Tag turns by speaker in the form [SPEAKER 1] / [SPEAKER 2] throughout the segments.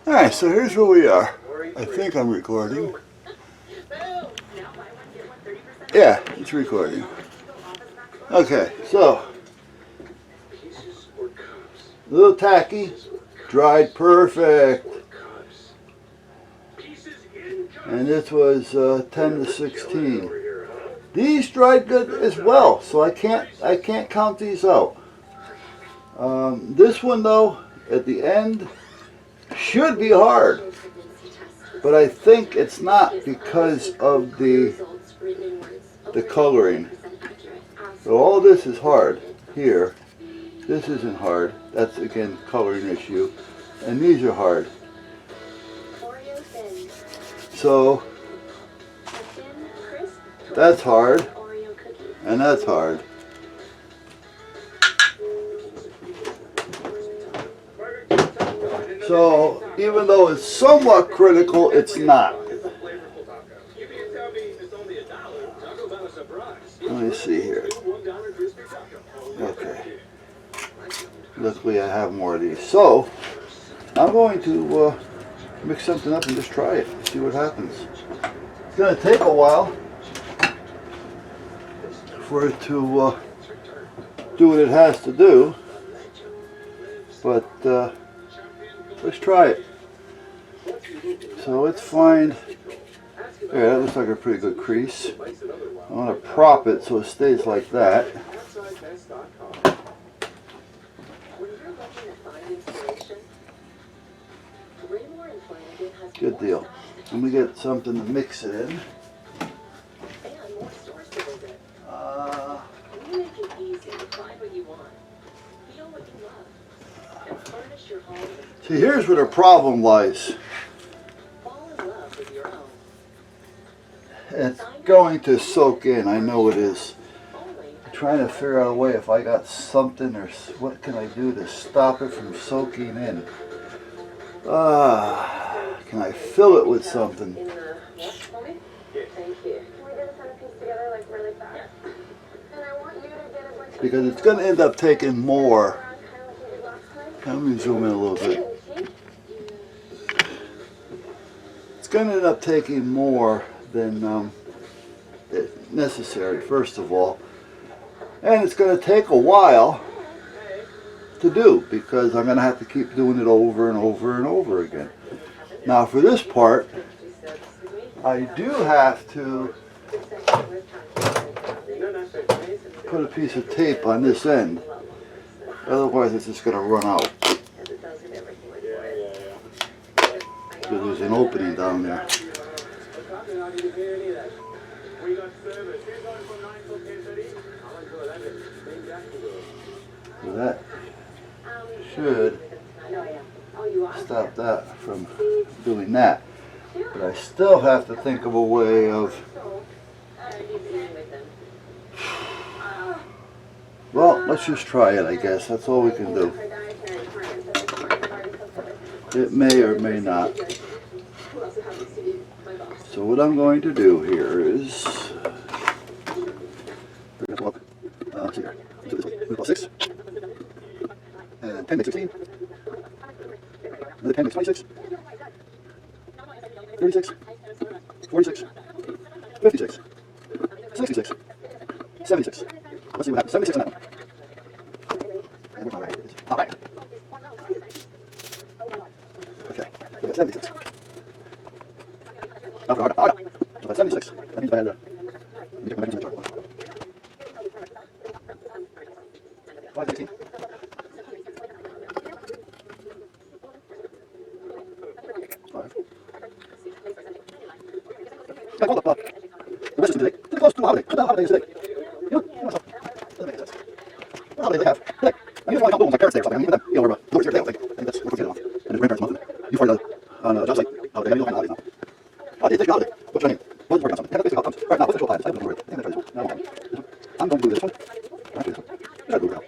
[SPEAKER 1] Alright, so here's where we are. I think I'm recording. Yeah, it's recording. Okay, so a little tacky, dried perfect. And this was 10 to 16. These dried good as well, so I can't count these out. This one though, at the end, should be hard, but I think it's not because of the coloring. So all this is hard here. This isn't hard. That's again coloring issue, and these are hard. So that's hard, and that's hard. So even though it's somewhat critical, it's not. Let me see here. Okay. Luckily I have more of these. So I'm going to mix something up and just try it. See what happens. It's going to take a while for it to do what it has to do. But let's try it. So let's find, there, that looks like a pretty good crease. I want to prop it so it stays like that. Good deal. Let me get something to mix it in. See, here's where the problem lies. It's going to soak in, I know it is. I'm trying to figure out a way if I got something or what can I do to stop it from soaking in. Can I fill it with something? Because it's going to end up taking more. Let me zoom in a little bit. It's going to end up taking more than necessary, first of all. And it's going to take a while to do because I'm going to have to keep doing it over and over and over again. Now for this part, I do have to put a piece of tape on this end. Otherwise it's just going to run out. Because there's an opening down there. So that should stop that from doing that. But I still have to think of a way of, well, let's just try it, I guess. That's all we can do. It may or may not. So what I'm going to do here is, let's see here. So this one, 6, and 10 makes 16. Another 10 makes 26. 36, 46, 56, 66, 76. Let's see what happens. 76 on that one. And where's my right? All right. Okay, we got 76. So that's 76. That means I had to get my measurement chart. 516. Yeah, hold up. The rest is too big. Too close to the holiday. The holiday is big. You know, doesn't make sense. What holiday they have? Today. I usually want to count like parents' day or something. I mean, even them, you know, or Lord's Day, I think. I think that's, we're supposed to get it off. And his grandparents' month. You find on a job site, holiday. Maybe you'll find holidays now. Holiday, take your holiday. What's your name? What's working on something? Kind of basically how it comes. Right now, what's the actual plan? I don't know where it is. I think that's right. Now, I'm going to do this one. I'm going to do this one. Try to do it out.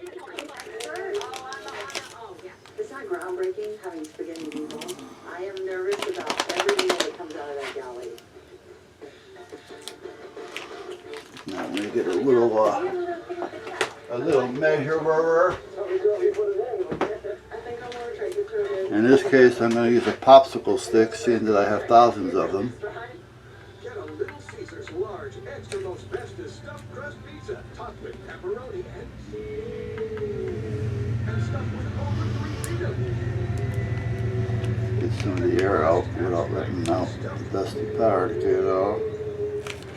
[SPEAKER 2] It's not groundbreaking having spaghetti meatballs. I am nervous about every meal that comes out of that galley.
[SPEAKER 1] Now I'm going to get a little measurer. In this case, I'm going to use a popsicle stick, seeing that I have thousands of them.
[SPEAKER 3] Get a Little Caesars large, extra most bestest stuffed crust pizza, topped with pepperoni and stuffed with over 3 freedom.
[SPEAKER 1] Get some of the air out without letting out the dusty powder to get it off.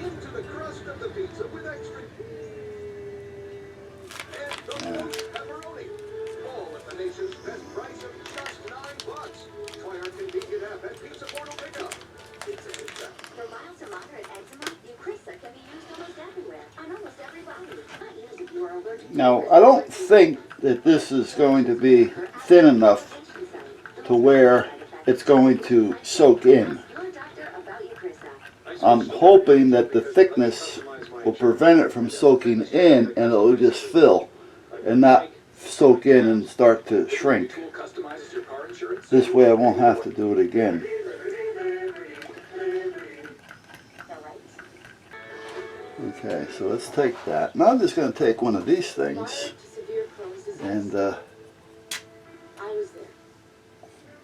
[SPEAKER 3] Into the crust of the pizza with extra and toasted pepperoni. All at the nation's best price of just $9. Try our convenient app at Pizza Portal Pickup. Pizza Pizza.
[SPEAKER 4] For mild to moderate eczema, Eucrisa can be used almost everywhere, on almost every body. Not used if you are allergic to
[SPEAKER 1] Now, I don't think that this is going to be thin enough to where it's going to soak in. I'm hoping that the thickness will prevent it from soaking in and it'll just fill and not soak in and start to shrink. This way I won't have to do it again. Okay, so let's take that. Now I'm just going to take one of these things and
[SPEAKER 2] I was there.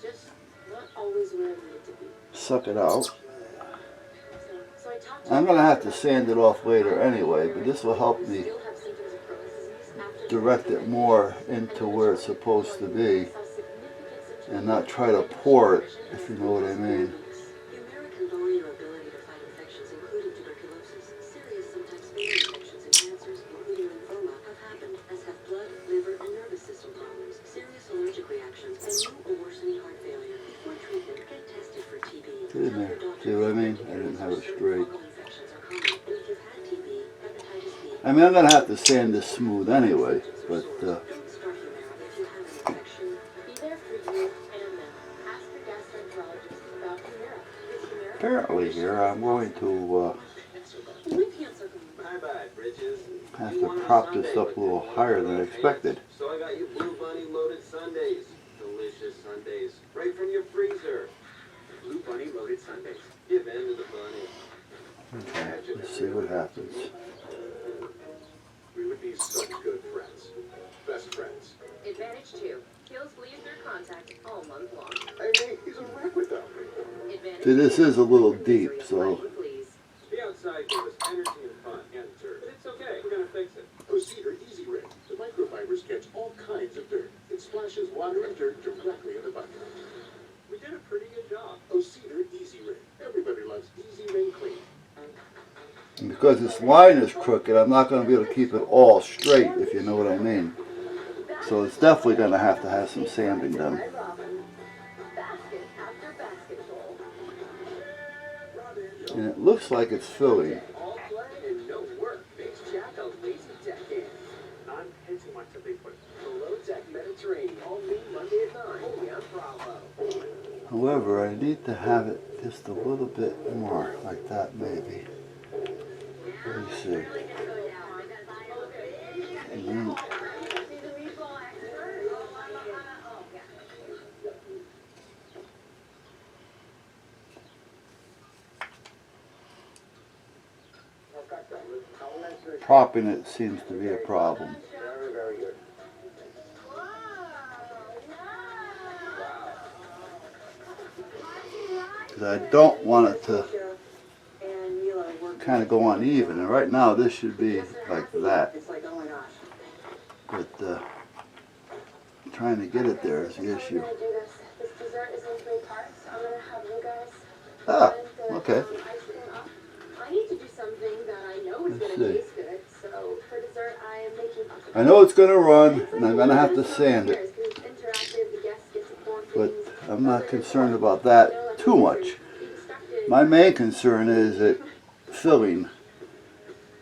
[SPEAKER 2] Just not always where I needed to be.
[SPEAKER 1] suck it out.
[SPEAKER 2] So I talked
[SPEAKER 1] I'm going to have to sand it off later anyway, but this will help me
[SPEAKER 2] still have symptoms of paralysis after
[SPEAKER 1] direct it more into where it's supposed to be
[SPEAKER 2] saw significant symptoms.
[SPEAKER 1] and not try to pour it, if you know what I mean.
[SPEAKER 2] The American lower your ability to fight infections, including tuberculosis. Serious, sometimes fatal infections and cancers, including lymphoma, have happened, as have blood, liver, and nervous system problems, serious allergic reactions, and new or worsening heart failure. Before treatment, get tested for TB.
[SPEAKER 1] Get in there. See what I mean? I didn't have it straight.
[SPEAKER 2] Fungal infections are common, and if you've had TB, hepatitis B,
[SPEAKER 1] I mean, I'm going to have to sand this smooth anyway, but
[SPEAKER 2] don't start here now. If you have an infection, be there for you and them. Ask your gastroenterologist about Humira. With Humira,
[SPEAKER 1] apparently here I'm going to
[SPEAKER 2] we can't circumvent.
[SPEAKER 3] Bye-bye, Bridges.
[SPEAKER 1] have to prop this up a little higher than I expected.
[SPEAKER 3] So I got you Blue Bunny loaded sundaes. Delicious sundaes. Right from your freezer. Blue Bunny loaded sundaes. Give in to the bunny.
[SPEAKER 1] Okay, let's see what happens.
[SPEAKER 3] We would be such good friends. Best friends.
[SPEAKER 4] Advantage 2. Kills leave their contact all month long.
[SPEAKER 3] I mean, he's a wreck without me.
[SPEAKER 4] Advantage
[SPEAKER 1] See, this is a little deep, so
[SPEAKER 4] please.
[SPEAKER 3] The outside gave us energy and fun and dirt. But it's okay. We're gonna fix it. Cedar Easy Ring. The microfibers catch all kinds of dirt. It splashes water and dirt directly in the bucket. We did a pretty good job. Cedar Easy Ring. Everybody loves Easy Ring Clean.
[SPEAKER 1] and because this line is crooked, I'm not going to be able to keep it all straight, if you know what I mean. So it's definitely going to have some sanding done.
[SPEAKER 4] Red Robin. Basket after basketball.
[SPEAKER 1] And it looks like it's filling.
[SPEAKER 3] All play and no work makes Jack a lazy deckhand. I'm hinting much to Bigfoot. Below Deck Mediterranean. All new Monday at 9. Only on Bravo.
[SPEAKER 1] However, I need to have it just a little bit more, like that maybe. Let me see. And then propping it seems to be a problem.
[SPEAKER 3] Very, very good.
[SPEAKER 1] Because I don't want it to
[SPEAKER 2] And Mila worked.
[SPEAKER 1] kind of go uneven. And right now this should be like that.
[SPEAKER 2] It's like, oh my gosh.
[SPEAKER 1] But trying to get it there is the issue.
[SPEAKER 4] I'm gonna do this. This dessert is in 3 parts. I'm gonna have you guys
[SPEAKER 1] Ah,
[SPEAKER 4] blend the
[SPEAKER 1] okay.
[SPEAKER 4] ice cream up. I need to do something that I know is
[SPEAKER 1] Let's
[SPEAKER 4] gonna
[SPEAKER 1] see.
[SPEAKER 4] taste good. So for dessert, I am making.
[SPEAKER 1] I know it's going to run, and I'm going to have to sand it.
[SPEAKER 4] It's interactive. The guests get to pour
[SPEAKER 1] But
[SPEAKER 4] things.
[SPEAKER 1] I'm not concerned about that too much. My main concern is it filling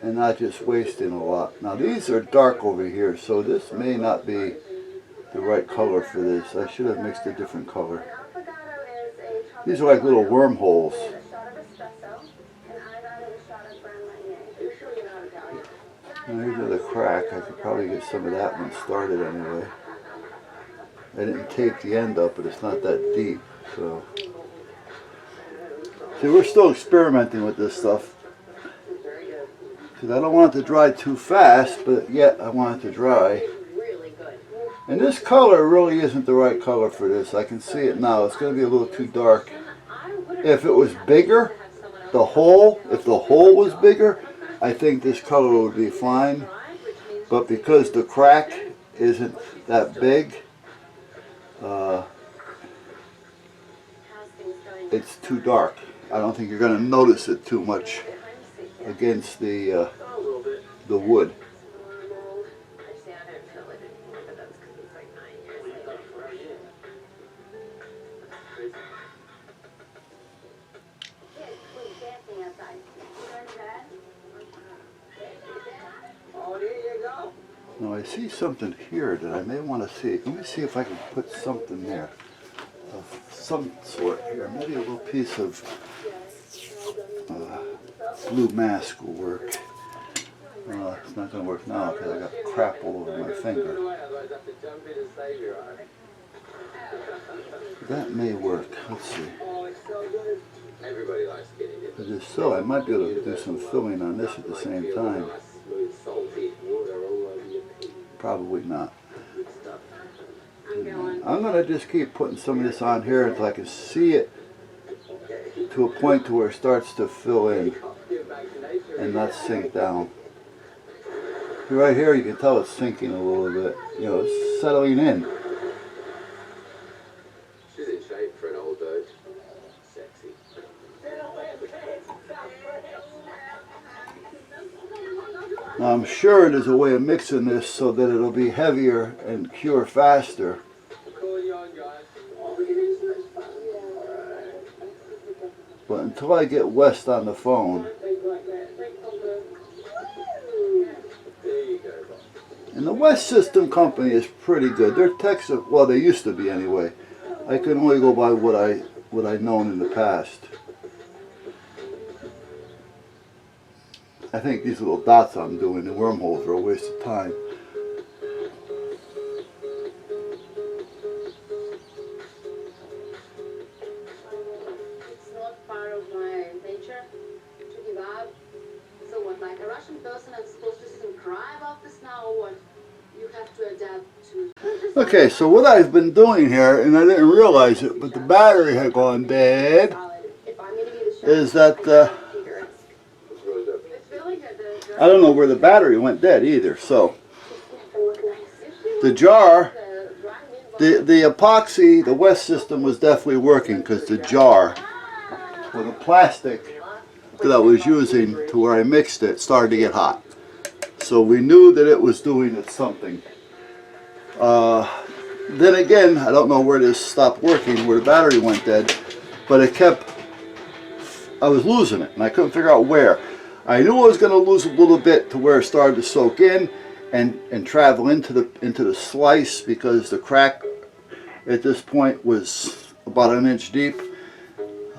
[SPEAKER 1] and not just wasting a lot. Now these are dark over here, so this may not be the right color for this. I should have mixed a different color. These are like little wormholes. And these are the crack. I could probably get some of that one started anyway. I didn't tape the end up, but it's not that deep, so. See, we're still experimenting with this stuff. Because I don't want it to dry too fast, but yet I want it to dry.
[SPEAKER 4] Really good.
[SPEAKER 1] And this color really isn't the right color for this. I can see it now. It's going to be a little too dark. If it was bigger, if the hole was bigger, I think this color would be fine. But because the crack isn't that big, it's too dark. I don't think you're going to notice it too much against the wood. Now I see something here that I may want to see. Let me see if I can put something there of some sort here. Maybe a little piece of blue mask will work. It's not going to work now because I got crap all over my finger. That may work. Let's see. Just so I might be able to do some filling on this at the same time. Probably not. I'm going to just keep putting some of this on here until I can see it to a point to where it starts to fill in and not sink down. Right here you can tell it's sinking a little bit. You know, it's settling in.
[SPEAKER 3] She's in shape for an old dude. Sexy.
[SPEAKER 1] Now I'm sure there's a way of mixing this so that it'll be heavier and cure faster. But until I get West on the phone, and the West System Company is pretty good. Their techs are, well, they used to be anyway. I can only go by what I've known in the past. I think these little dots I'm doing, the wormholes, are a waste of time.
[SPEAKER 4] It's not part of my nature to give up. So what, like a Russian person, I'm supposed to sit and cry about this now, or what? You have to adapt to...
[SPEAKER 1] Okay, so what I've been doing here, and I didn't realize it, but the battery had gone dead, is that I don't know where the battery went dead either. So the jar, the epoxy, the West System was definitely working because the jar, or the plastic that I was using to where I mixed it, started to get hot. So we knew that it was doing it something. Then again, I don't know where this stopped working, where the battery went dead, but it kept, I was losing it and I couldn't figure out where. I knew I was going to lose a little bit to where it started to soak in and travel into the slice, because the crack at this point was about 1 inch deep.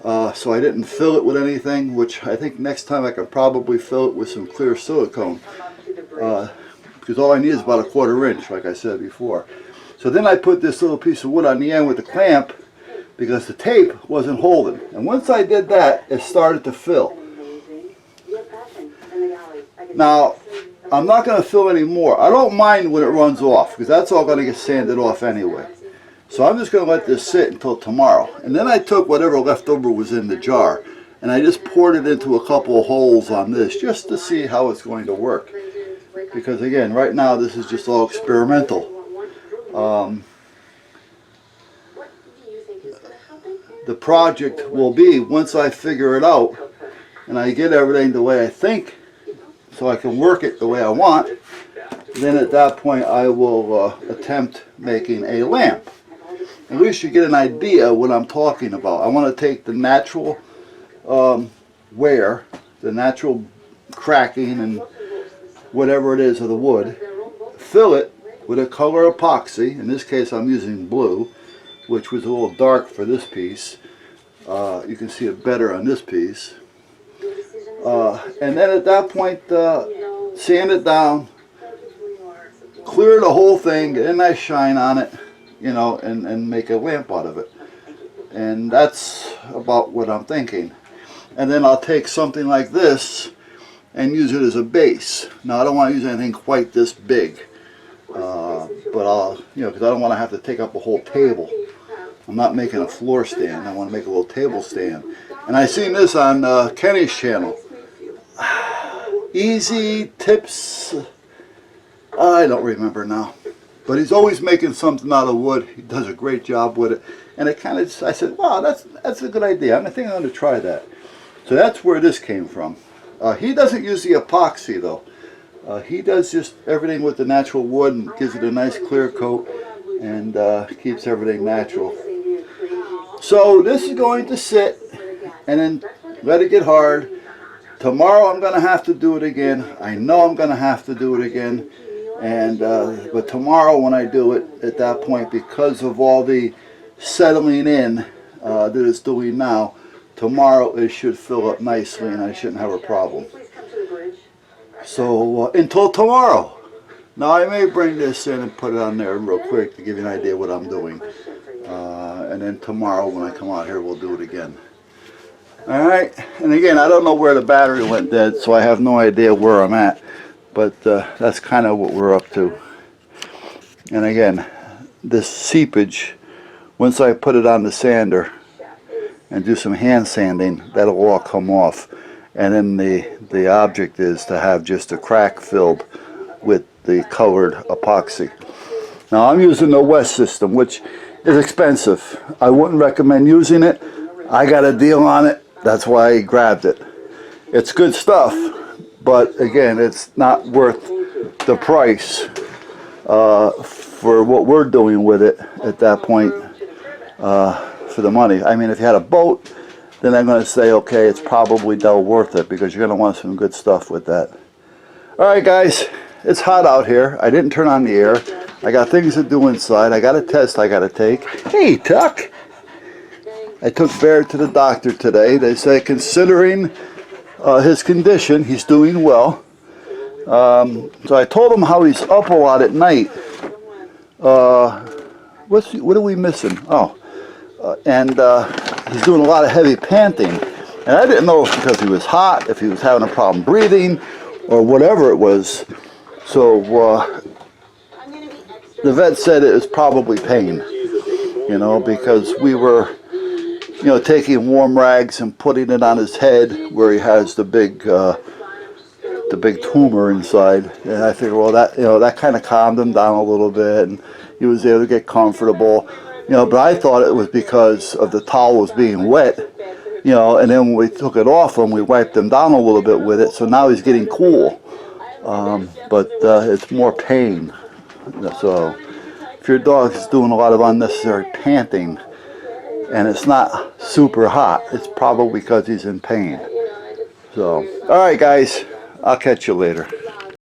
[SPEAKER 1] So I didn't fill it with anything, which I think next time I could probably fill it with some clear silicone. Because all I need is about 1/4 inch, like I said before. So then I put this little piece of wood on the end with the clamp because the tape wasn't holding. And once I did that, it started to fill. Now, I'm not going to fill any more. I don't mind when it runs off because that's all going to get sanded off anyway. So I'm just going to let this sit until tomorrow. And then I took whatever leftover was in the jar and I just poured it into a couple of holes on this just to see how it's going to work. Because again, right now this is just all experimental. The project will be, once I figure it out and I get everything the way I think, so I can work it the way I want, then at that point I will attempt making a lamp. At least you get an idea what I'm talking about. I want to take the natural wear, the natural cracking and whatever it is of the wood, fill it with a color epoxy. In this case I'm using blue, which was a little dark for this piece. You can see it better on this piece. And then at that point sand it down, clear the whole thing, get a nice shine on it, you know, and make a lamp out of it. And that's about what I'm thinking. And then I'll take something like this and use it as a base. Now I don't want to use anything quite this big, but but I'll, you know, because I don't want to have to take up a whole table. I'm not making a floor stand. I want to make a little table stand. And I seen this on Kenny's channel. Easy tips. I don't remember now. But he's always making something out of wood. He does a great job with it. And it kind of, I said, wow, that's a good idea. I think I'm going to try that. So that's where this came from. He doesn't use the epoxy though. He does just everything with the natural wood and gives it a nice clear coat and keeps everything natural. So this is going to sit and then let it get hard. Tomorrow I'm going to have to do it again. I know I'm going to have to do it again. And but tomorrow when I do it, at that point, because of all the settling in that it's doing now, tomorrow it should fill up nicely and I shouldn't have a problem. So until tomorrow. Now I may bring this in and put it on there real quick to give you an idea what I'm doing. And then tomorrow when I come out here we'll do it again. Alright, and again I don't know where the battery went dead, so I have no idea where I'm at. But that's kind of what we're up to. And again, this seepage, once I put it on the sander and do some hand sanding, that'll all come off. And then the object is to have just a crack filled with the colored epoxy. Now I'm using the West system, which is expensive. I wouldn't recommend using it. I got a deal on it. That's why I grabbed it. It's good stuff. But again, it's not worth the price for what we're doing with it at that point for the money. I mean, if you had a boat, then I'm going to say, okay, it's probably well worth it because you're going to want some good stuff with that. All right, guys, it's hot out here. I didn't turn on the air. I got things to do inside. I got a test I got to take. Hey, Tuck. I took Bear to the doctor today. They say considering his condition, he's doing well. So I told him how he's up a lot at night. What are we missing? Oh, and he's doing a lot of heavy panting. And I didn't know if because he was hot, if he was having a problem breathing, or whatever it was. So the vet said it was probably pain, you know, because we were, you know, taking warm rags and putting it on his head where he has the big tumor inside. And I figured, well, that, you know, that kind of calmed him down a little bit, and he was able to get comfortable, you know. But I thought it was because of the towel was being wet, you know. And then when we took it off him, we wiped him down a little bit with it, so now he's getting cool. But it's more pain. So if your dog is doing a lot of unnecessary panting and it's not super hot, it's probably because he's in pain. So, all right, guys, I'll catch you later.